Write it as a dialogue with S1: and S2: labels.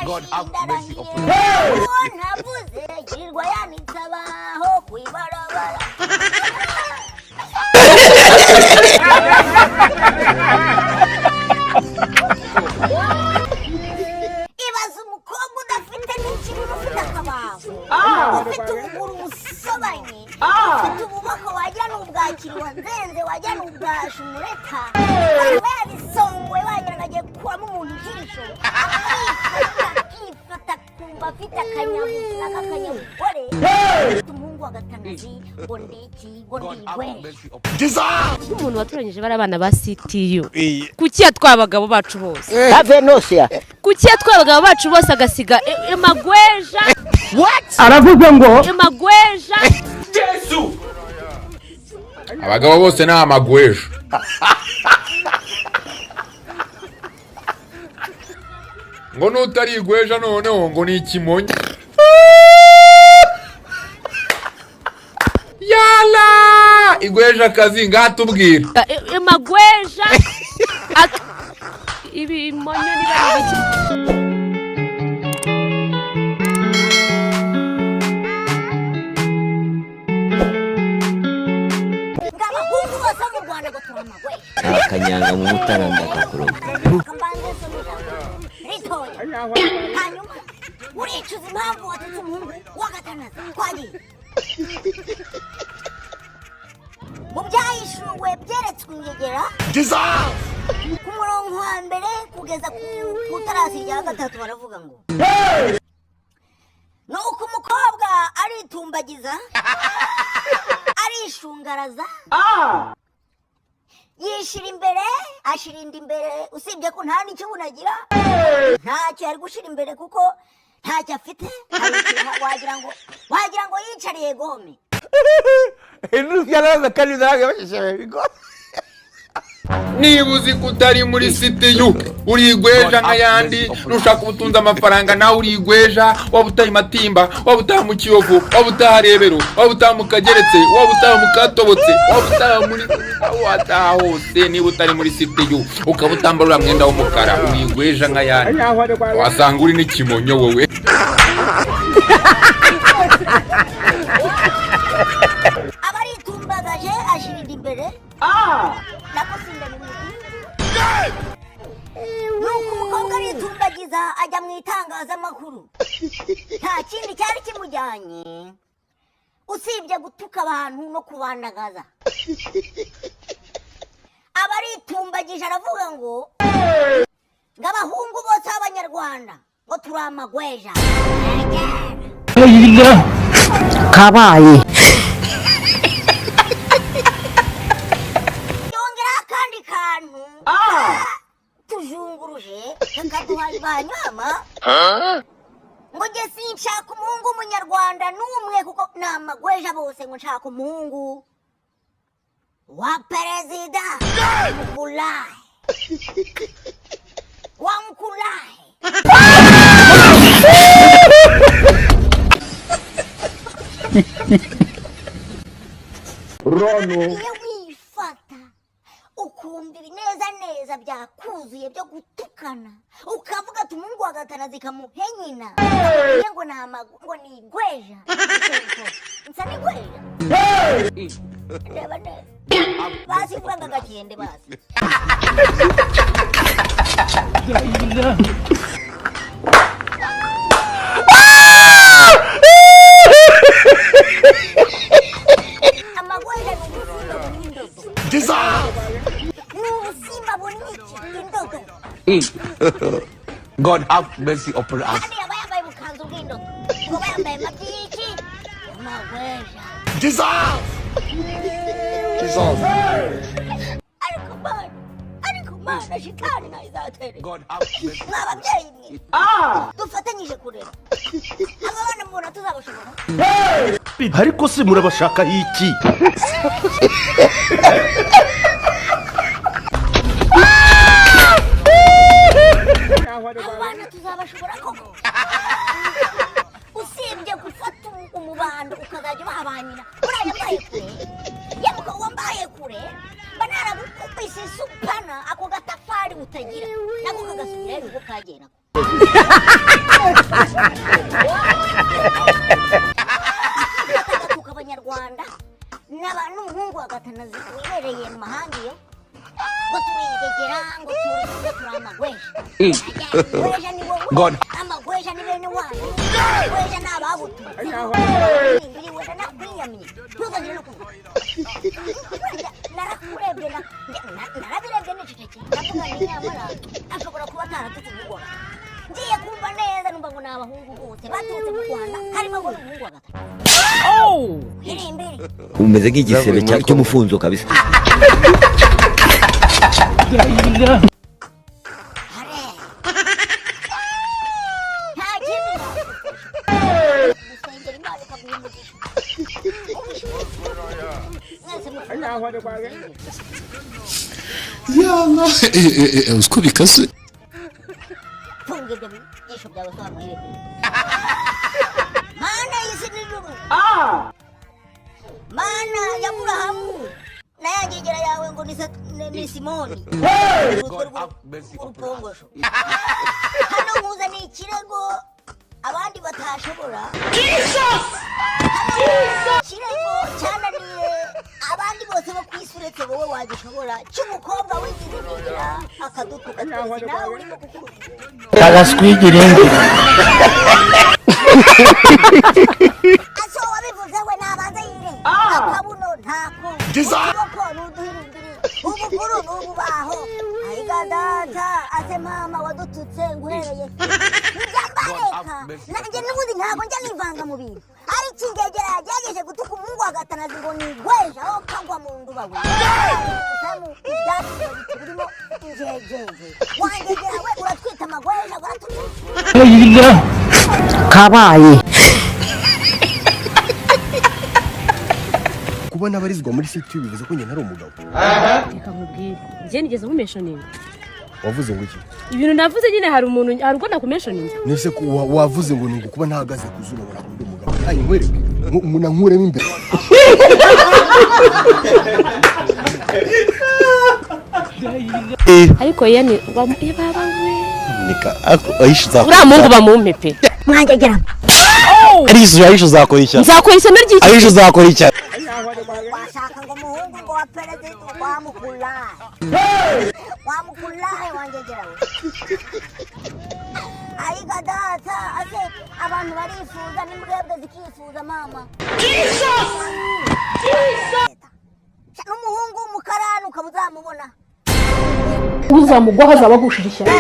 S1: God have mercy upon
S2: umuntu waturanyije bari abana ba CTU kuki yatwaye abagabo bacu bose kuki yatwaye abagabo bacu bose agasiga Amagweja
S3: aravuze ngo
S2: Amagweja
S1: Yesu abagabo bose na Amagweja ngo nutari igweja noneho ngo ni ikimonyo yala igweja kazi ngatubwira
S2: Amagweja ibi monyo ni bari
S4: akanyanga mu mutaranda kakuroga
S5: hanyuma uricuza impamvu watutse umuhungu w'agatanazi twagiye mu byahishuwe byeretswe ingegera ku murongo wa mbere kugeza ku tarasi rya gatatu baravuga ngo nuko umukobwa aritumbagiza arishungaraza yishira imbere ashirinda imbere usibye ko nta n'ikibunagira ntacyo yari gushira imbere kuko ntacyo afite wagira ngo yicariye gome
S1: niba uzi ko utari muri CTU uri igweja nk'ayandi nushaka ubutunza amafaranga nawe uri igweja waba utaha Matimba waba utaha mu Kiyovu waba utaha Rebero waba utaha mu Kageretse waba utaha mu Katobotse waba utaha muri wataha hose niba utari muri CTU ukaba utambarura mwenda w'umukara uri igweja nk'ayandi wasanga uri n'ikimonyo wowe
S5: abaritumbaga ashirira imbere nakosinda nuko umukobwa aritumbagiza ajya mu itangazamakuru nta kindi cyari kimujyanye usibye gutuka abantu no kubandagaza abaritumbagije aravuga ngo ngabahungu bose b'abanyarwanda ngo turi Amagweja
S3: kabaye
S5: tujunguruje kakaduhaye banyama ngo jye sinshaka umuhungu w'umunyarwanda n'umwe kuko ni Amagweja bose ngo nshaka umuhungu wa perezida mukulahi wa mukulahi
S3: rono
S5: ukumva ibineza neza byakuzuye byo gutukana ukavuga ati umuhungu wa gatanazi kamuhe nyina ngo ngo ni igweja nsa n'igweja reba neza basi vuga ngo agakende basi Amagweja
S1: God have mercy upon us. God have mercy.
S5: dufatanyije kurera abana mbona tuzabashobora
S3: ariko se murabashaka iki
S5: abana tuzabashobora koko usibye gufata umubando ukazajya ubahabanyira uriya yambaye kure yamuka wambaye kure banara gukubise supana ako gatafari utagira nako kagasubira uko kagera Abanyarwanda n'abantu n'umuhungu agatanazi wibereye mu mahanga iyo ngo turigegera ngo turi amagweja amagweja ni wowe amagweja ni bene wanyu amagweja ni ababutu biri wenda nakwiyamye ntuzagire no kuvuga narakurebye narabirebye n'iceceke ndavuga ni nyamara ashobora kuba ataratutse umugwa ngiye kumva neza numva ngo ni abahungu bose baturutse mu Rwanda harimo ngo umuhungu agatanazi
S4: umeze nk'igisebe cy'umufunzo kabisa.
S6: Yana uziko bikase
S5: mana y'isi n'ijuru mana y'Aburahamu nayagegera yawe ngo ni Simoni urupongosho hano nkuzaniye ikirego abandi batashobora ikirego cyananiye abandi bose bo kwisuretse wowe wagishobora cy'umukobwa w'igirira akadutu gatozi nawe urimo gukura
S3: kagaswigirenge
S5: aso wabivuze we nabanza yire akabuno ntako uboko n'uduhirindiri ubukuru n'ububaho ayiga data ase mama wadututse nguhereye njambareka nanjye n'ubundi ntabwo njya nivanga mu bintu ari kingegera yagerageje gutuka umuhungu agatanazi ngo ni gweja aho kagwa mu nduba we samu ibyatsi birimo injejeje wangegera we uratwita amagweja uratuka
S3: kabaye
S7: kubona abarizwa muri city bivuze ko njye ntari umugabo.
S2: Reka nkubwire njye nigeze nkumentioninga.
S7: Wavuze ngo iki?
S2: Ibintu navuze nyine hari umuntu hari ubwo nakumentioninga.
S7: Nese ko wavuze ngo ningo kuba ntahagaze kuzuba bara kundi umugabo. Ayi nkwereke umuntu ankuremo imbere.
S2: Ariko yani baba we
S7: Nika Aisha za.
S2: ura mungu bamumpepe.
S5: mwangegera
S7: Aisha zakora iki?
S2: Nzakora isano ry'iki?
S7: Aisha zakora iki?
S5: washaka ngo umuhungu ngo wa perezida wamukulaye wangegera we ayiga data ase abantu barifuza n'imbwebwe zikifuza mama n'umuhungu w'umukarani ukaba uzamubona
S2: uzamugwa hazaba gushira ishyaka.